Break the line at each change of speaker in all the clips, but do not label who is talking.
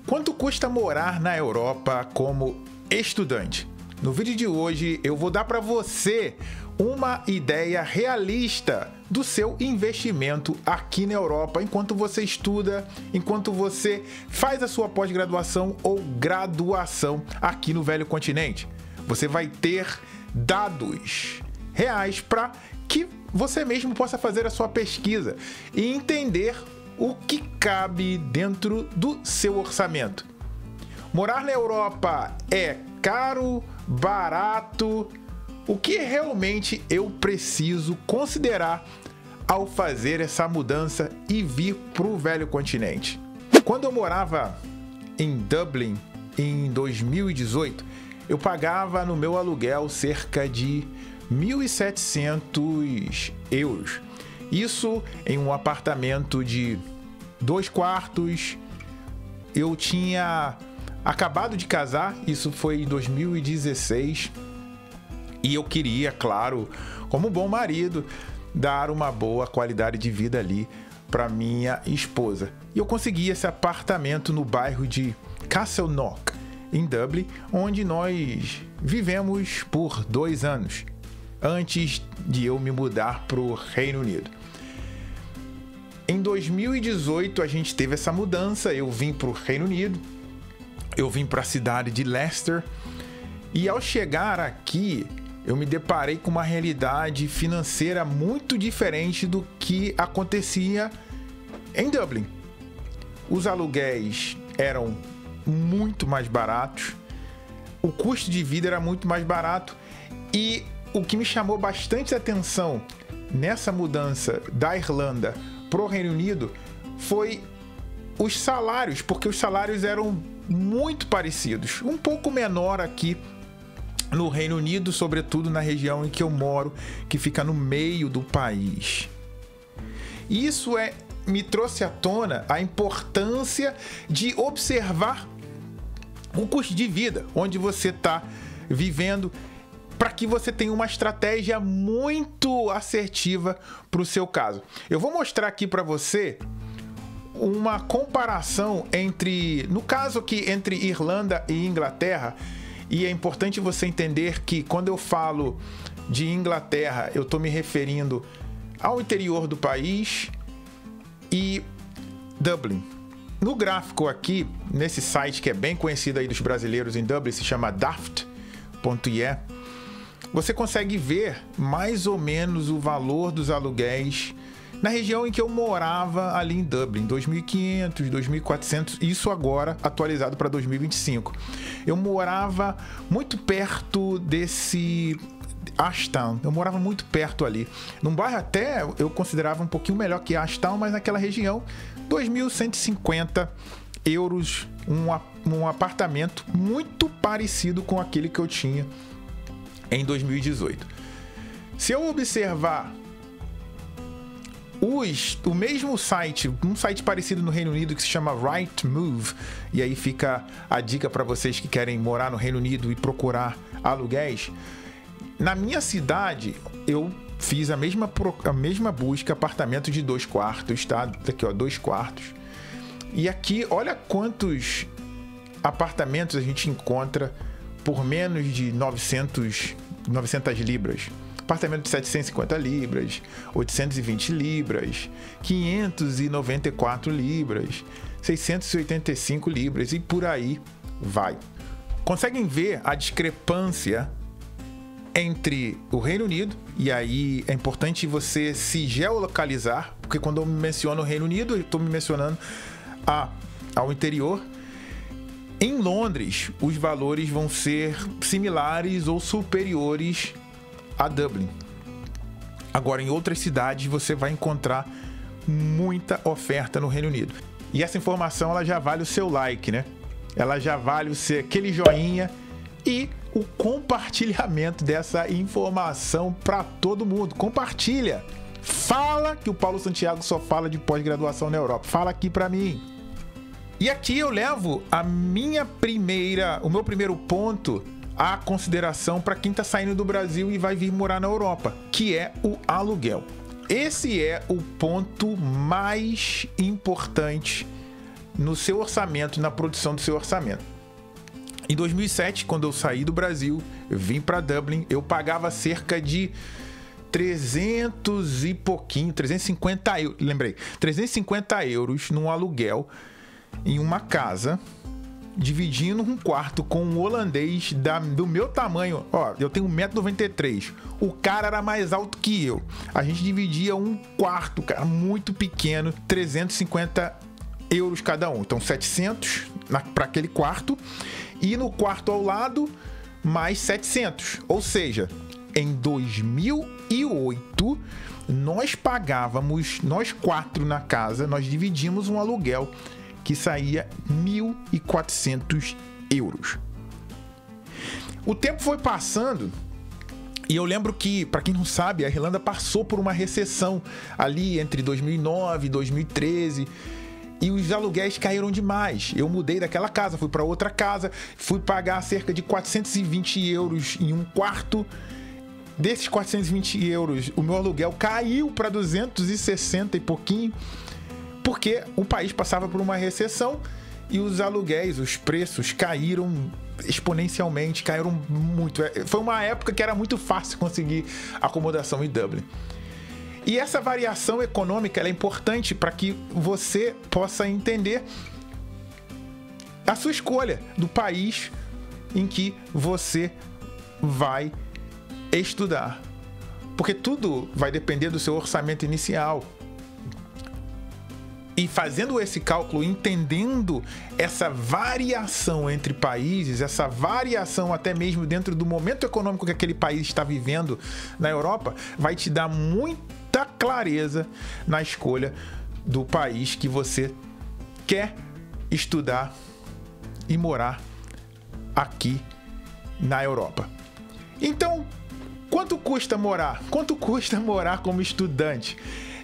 Quanto custa morar na Europa como estudante? No vídeo de hoje eu vou dar para você uma ideia realista do seu investimento aqui na Europa enquanto você estuda, enquanto você faz a sua pós-graduação ou graduação aqui no Velho Continente. Você vai ter dados reais para que você mesmo possa fazer a sua pesquisa e entender o que cabe dentro do seu orçamento. Morar na Europa é caro, barato? O que realmente eu preciso considerar ao fazer essa mudança e vir para o Velho Continente? Quando eu morava em Dublin em 2018, eu pagava no meu aluguel cerca de 1.700 euros. Isso em um apartamento de 2 quartos. Eu tinha acabado de casar, isso foi em 2016. E eu queria, claro, como bom marido, dar uma boa qualidade de vida ali para minha esposa. E eu consegui esse apartamento no bairro de Castleknock, em Dublin, onde nós vivemos por 2 anos, antes de eu me mudar para o Reino Unido. Em 2018 a gente teve essa mudança, eu vim para o Reino Unido, eu vim para a cidade de Leicester, e ao chegar aqui eu me deparei com uma realidade financeira muito diferente do que acontecia em Dublin. Os aluguéis eram muito mais baratos, o custo de vida era muito mais barato, e o que me chamou bastante atenção nessa mudança da Irlanda para o Reino Unido foi os salários, porque os salários eram muito parecidos, um pouco menor aqui no Reino Unido, sobretudo na região em que eu moro, que fica no meio do país. E isso me trouxe à tona a importância de observar o custo de vida, onde você está vivendo, para que você tenha uma estratégia muito assertiva para o seu caso. Eu vou mostrar aqui para você uma comparação no caso aqui, entre Irlanda e Inglaterra. E é importante você entender que quando eu falo de Inglaterra, eu estou me referindo ao interior do país e Dublin. No gráfico aqui, nesse site que é bem conhecido aí dos brasileiros em Dublin, se chama daft.ie, você consegue ver mais ou menos o valor dos aluguéis na região em que eu morava ali em Dublin, 2.500, 2.400, isso agora atualizado para 2025. Eu morava muito perto desse Ashtown, eu morava muito perto ali, num bairro até eu considerava um pouquinho melhor que Ashtown, mas naquela região, 2.150 euros, um apartamento muito parecido com aquele que eu tinha em 2018. Se eu observar o mesmo site, um site parecido no Reino Unido que se chama Rightmove, e aí fica a dica para vocês que querem morar no Reino Unido e procurar aluguéis. Na minha cidade, eu fiz a mesma busca, apartamento de 2 quartos, tá? Aqui, ó, 2 quartos. E aqui, olha quantos apartamentos a gente encontra por menos de 900 libras. Apartamento de 750 libras, 820 libras, 594 libras, 685 libras e por aí vai. Conseguem ver a discrepância entre o Reino Unido, e aí é importante você se geolocalizar, porque quando eu menciono o Reino Unido, eu estou me mencionando ao interior. Em Londres, os valores vão ser similares ou superiores a Dublin. Agora, em outras cidades, você vai encontrar muita oferta no Reino Unido. E essa informação, ela já vale o seu like, né? Ela já vale aquele joinha e o compartilhamento dessa informação para todo mundo. Compartilha! Fala que o Paulo Santiago só fala de pós-graduação na Europa. Fala aqui para mim. E aqui eu levo o meu primeiro ponto à consideração para quem está saindo do Brasil e vai vir morar na Europa, que é o aluguel. Esse é o ponto mais importante no seu orçamento, na produção do seu orçamento. Em 2007, quando eu saí do Brasil, eu vim para Dublin, eu pagava cerca de 300 e pouquinho, 350 euros, lembrei, 350 euros num aluguel em uma casa, dividindo um quarto com um holandês do meu tamanho. Ó, eu tenho 1,93 m. O cara era mais alto que eu. A gente dividia um quarto, cara, muito pequeno, 350 euros cada um. Então, 700 para aquele quarto. E no quarto ao lado, mais 700. Ou seja, em 2008, nós pagávamos, nós 4 na casa, nós dividimos um aluguel que saía 1.400 euros. O tempo foi passando e eu lembro que, para quem não sabe, a Irlanda passou por uma recessão ali entre 2009 e 2013 e os aluguéis caíram demais. Eu mudei daquela casa, fui para outra casa, fui pagar cerca de 420 euros em um quarto. Desses 420 euros, o meu aluguel caiu para 260 e pouquinho, porque o país passava por uma recessão e os aluguéis, os preços caíram exponencialmente, caíram muito. Foi uma época que era muito fácil conseguir acomodação em Dublin. E essa variação econômica ela é importante para que você possa entender a sua escolha do país em que você vai estudar. Porque tudo vai depender do seu orçamento inicial. E fazendo esse cálculo, entendendo essa variação entre países, essa variação até mesmo dentro do momento econômico que aquele país está vivendo na Europa, vai te dar muita clareza na escolha do país que você quer estudar e morar aqui na Europa. Então, quanto custa morar? Quanto custa morar como estudante?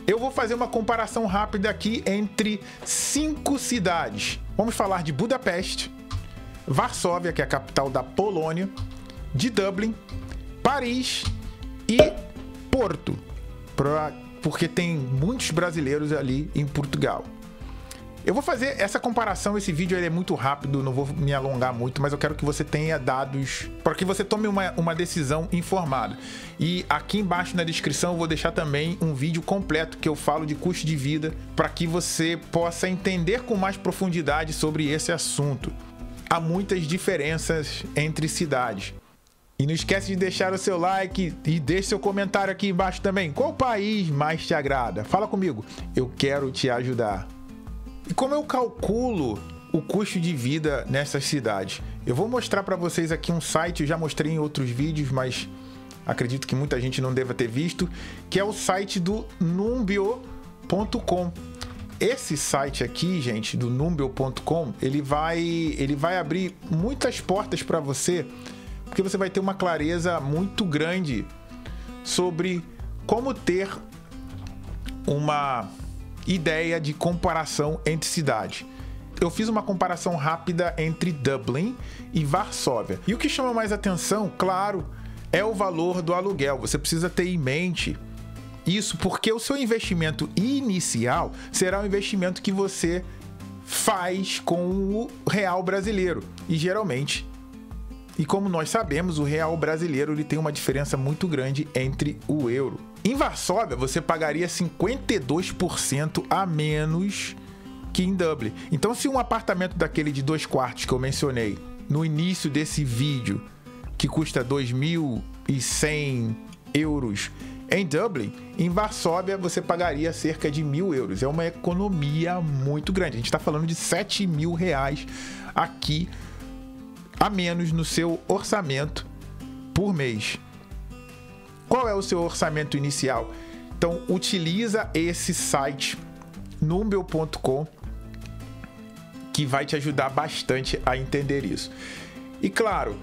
Eu vou fazer uma comparação rápida aqui entre 5 cidades. Vamos falar de Budapeste, Varsóvia, que é a capital da Polônia, de Dublin, Paris e Porto, porque tem muitos brasileiros ali em Portugal. Eu vou fazer essa comparação, esse vídeo ele é muito rápido, não vou me alongar muito, mas eu quero que você tenha dados para que você tome uma decisão informada. E aqui embaixo na descrição eu vou deixar também um vídeo completo que eu falo de custo de vida para que você possa entender com mais profundidade sobre esse assunto. Há muitas diferenças entre cidades. E não esquece de deixar o seu like e deixe seu comentário aqui embaixo também. Qual país mais te agrada? Fala comigo, eu quero te ajudar. E como eu calculo o custo de vida nessas cidades? Eu vou mostrar para vocês aqui um site, eu já mostrei em outros vídeos, mas acredito que muita gente não deva ter visto, que é o site do Numbeo.com. Esse site aqui, gente, do Numbeo.com, ele vai abrir muitas portas para você, porque você vai ter uma clareza muito grande sobre como ter uma ideia de comparação entre cidades. Eu fiz uma comparação rápida entre Dublin e Varsóvia. E o que chama mais atenção, claro, é o valor do aluguel. Você precisa ter em mente isso, porque o seu investimento inicial será um investimento que você faz com o real brasileiro. E geralmente, e como nós sabemos, o real brasileiro ele tem uma diferença muito grande entre o euro. Em Varsóvia, você pagaria 52% a menos que em Dublin. Então, se um apartamento daquele de 2 quartos que eu mencionei no início desse vídeo, que custa 2.100 euros em Dublin, em Varsóvia você pagaria cerca de 1.000 euros. É uma economia muito grande. A gente está falando de 7.000 reais aqui a menos no seu orçamento por mês. Qual é o seu orçamento inicial? Então, utiliza esse site, Numbeo.com, que vai te ajudar bastante a entender isso. E claro,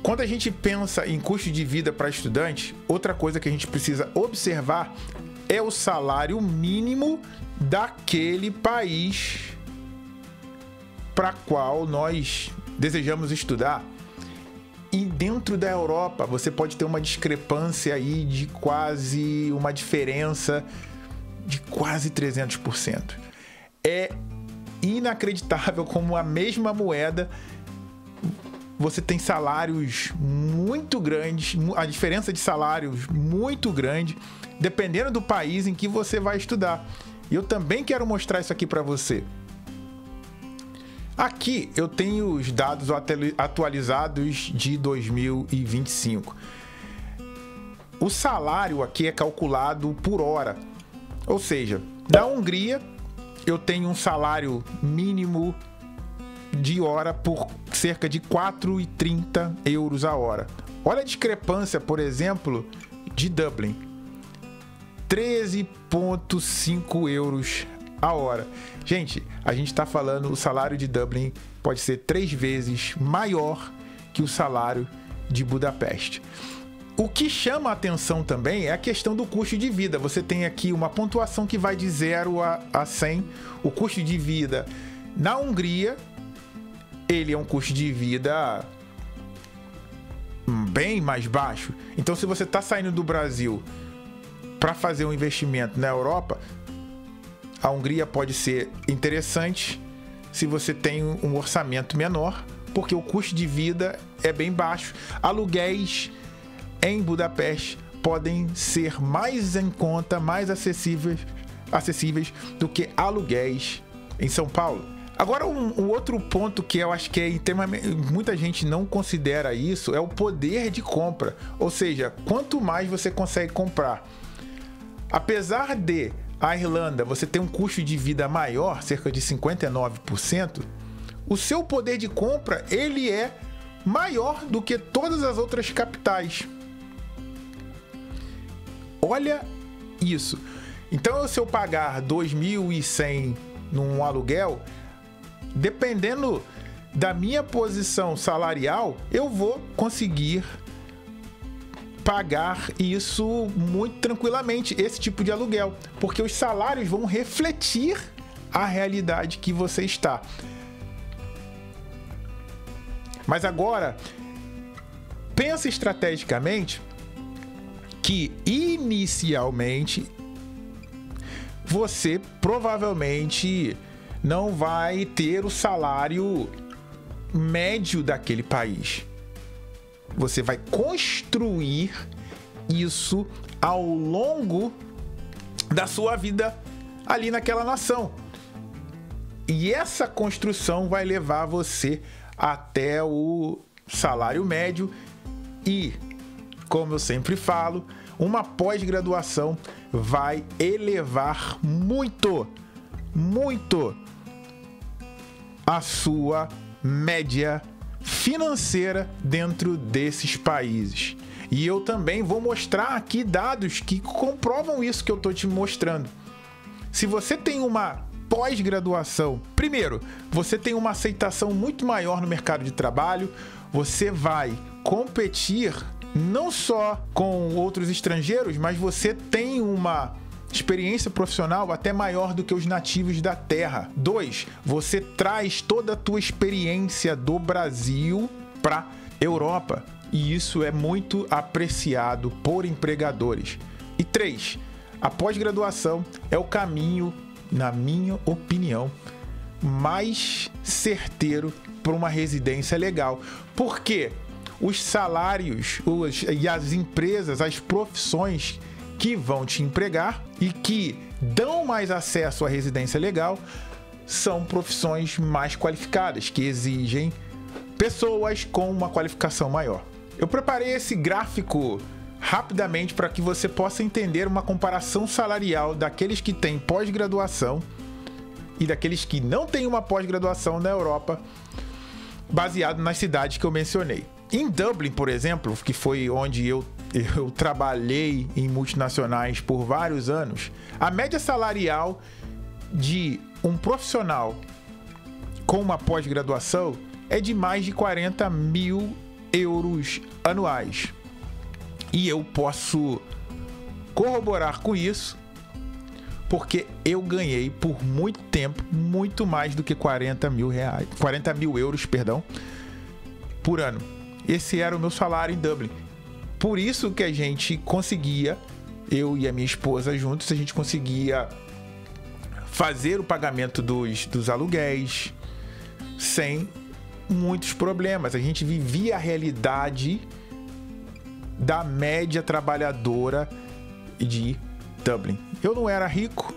quando a gente pensa em custo de vida para estudante, outra coisa que a gente precisa observar é o salário mínimo daquele país para qual nós desejamos estudar. E dentro da Europa, você pode ter uma discrepância aí de quase, uma diferença de quase 300%. É inacreditável como a mesma moeda você tem salários muito grandes, a diferença de salários muito grande, dependendo do país em que você vai estudar. E eu também quero mostrar isso aqui para você. Aqui eu tenho os dados atualizados de 2025. O salário aqui é calculado por hora. Ou seja, na Hungria eu tenho um salário mínimo de hora por cerca de 4,30 euros a hora. Olha a discrepância, por exemplo, de Dublin. 13,5 euros a hora. Gente, a gente está falando, o salário de Dublin pode ser 3 vezes maior que o salário de Budapeste. O que chama a atenção também é a questão do custo de vida. Você tem aqui uma pontuação que vai de 0 a 100. O custo de vida na Hungria, ele é um custo de vida bem mais baixo. Então, se você está saindo do Brasil para fazer um investimento na Europa, a Hungria pode ser interessante se você tem um orçamento menor, porque o custo de vida é bem baixo. Aluguéis em Budapeste podem ser mais em conta, mais acessíveis do que aluguéis em São Paulo. Agora, um outro ponto que eu acho que é muita gente não considera isso, é o poder de compra. Ou seja, quanto mais você consegue comprar. Apesar de a Irlanda você ter um custo de vida maior, cerca de 59%, o seu poder de compra ele é maior do que todas as outras capitais. Olha isso. Então, se eu pagar 2.100 num aluguel, dependendo da minha posição salarial, eu vou conseguir pagar isso muito tranquilamente, esse tipo de aluguel, porque os salários vão refletir a realidade que você está. Mas agora, pensa estrategicamente que inicialmente você provavelmente não vai ter o salário médio daquele país. Você vai construir isso ao longo da sua vida ali naquela nação. E essa construção vai levar você até o salário médio e, como eu sempre falo, uma pós-graduação vai elevar muito, muito a sua média financeira dentro desses países. E eu também vou mostrar aqui dados que comprovam isso que eu estou te mostrando. Se você tem uma pós-graduação, primeiro, você tem uma aceitação muito maior no mercado de trabalho, você vai competir não só com outros estrangeiros, mas você tem uma experiência profissional até maior do que os nativos da terra. 2, você traz toda a tua experiência do Brasil para Europa. E isso é muito apreciado por empregadores. E 3, a pós-graduação é o caminho, na minha opinião, mais certeiro para uma residência legal. Por quê? Os salários e as empresas, as profissões que vão te empregar e que dão mais acesso à residência legal são profissões mais qualificadas, que exigem pessoas com uma qualificação maior. Eu preparei esse gráfico rapidamente para que você possa entender uma comparação salarial daqueles que têm pós-graduação e daqueles que não têm uma pós-graduação na Europa, baseado nas cidades que eu mencionei. Em Dublin, por exemplo, que foi onde eu trabalhei em multinacionais por vários anos, a média salarial de um profissional com uma pós-graduação é de mais de 40 mil euros anuais. E eu posso corroborar com isso, porque eu ganhei por muito tempo, muito mais do que 40 mil euros, por ano. Esse era o meu salário em Dublin. Por isso que a gente conseguia, eu e a minha esposa juntos, a gente conseguia fazer o pagamento dos aluguéis sem muitos problemas. A gente vivia a realidade da média trabalhadora de Dublin. Eu não era rico,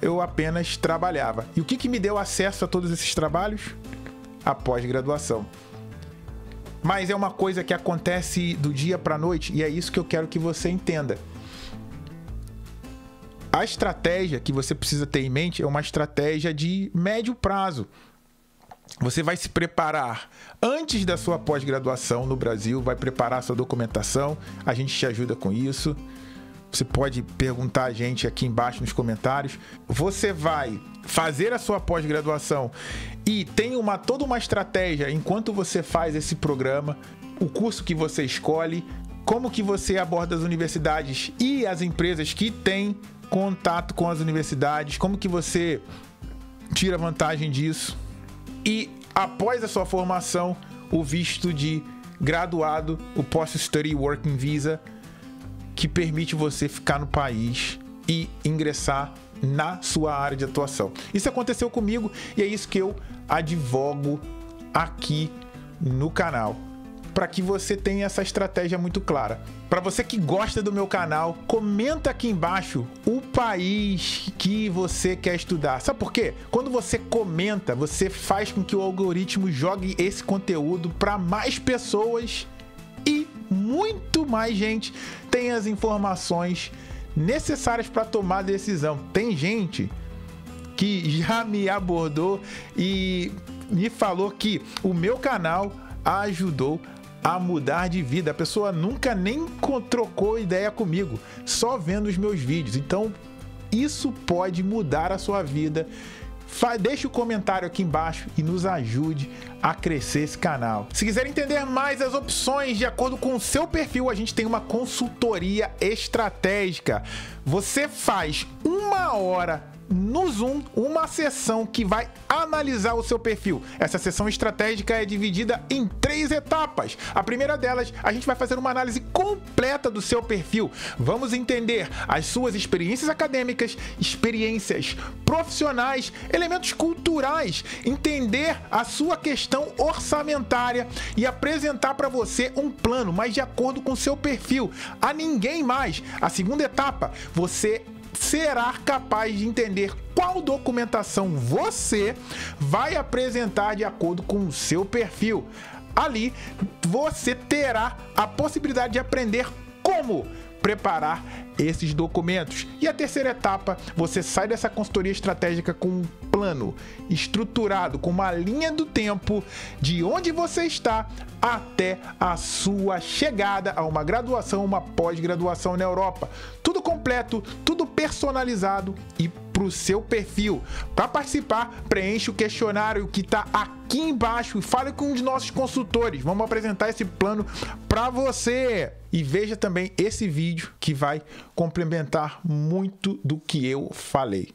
eu apenas trabalhava. E o que me deu acesso a todos esses trabalhos? A pós-graduação. Mas é uma coisa que acontece do dia para a noite e é isso que eu quero que você entenda. A estratégia que você precisa ter em mente é uma estratégia de médio prazo. Você vai se preparar antes da sua pós-graduação no Brasil, vai preparar a sua documentação, a gente te ajuda com isso. Você pode perguntar a gente aqui embaixo nos comentários. Você vai fazer a sua pós-graduação e tem toda uma estratégia enquanto você faz esse programa, o curso que você escolhe, como que você aborda as universidades e as empresas que têm contato com as universidades, como que você tira vantagem disso. E após a sua formação, o visto de graduado, o Post-Study Working Visa, que permite você ficar no país e ingressar na sua área de atuação. Isso aconteceu comigo e é isso que eu advogo aqui no canal, para que você tenha essa estratégia muito clara. Para você que gosta do meu canal, comenta aqui embaixo o país que você quer estudar. Sabe por quê? Quando você comenta, você faz com que o algoritmo jogue esse conteúdo para mais pessoas e muito mais gente tenha as informações necessárias para tomar decisão. Tem gente que já me abordou e me falou que o meu canal ajudou a mudar de vida. A pessoa nunca nem trocou ideia comigo, só vendo os meus vídeos. Então, isso pode mudar a sua vida. Deixe o comentário aqui embaixo e nos ajude a crescer esse canal. Se quiser entender mais as opções de acordo com o seu perfil, a gente tem uma consultoria estratégica. Você faz 1 hora no Zoom, uma sessão que vai analisar o seu perfil. Essa sessão estratégica é dividida em 3 etapas. A primeira delas, a gente vai fazer uma análise completa do seu perfil. Vamos entender as suas experiências acadêmicas, experiências profissionais, elementos culturais, entender a sua questão orçamentária e apresentar para você um plano, mas de acordo com o seu perfil, a ninguém mais. A segunda etapa, você será capaz de entender qual documentação você vai apresentar de acordo com o seu perfil. Ali, você terá a possibilidade de aprender como preparar esses documentos. E a terceira etapa, você sai dessa consultoria estratégica com um plano estruturado, com uma linha do tempo de onde você está até a sua chegada a uma graduação, uma pós-graduação na Europa. Tudo completo, tudo personalizado e para o seu perfil. Para participar, preencha o questionário que está aqui embaixo e fale com um de nossos consultores. Vamos apresentar esse plano para você. E veja também esse vídeo que vai complementar muito do que eu falei.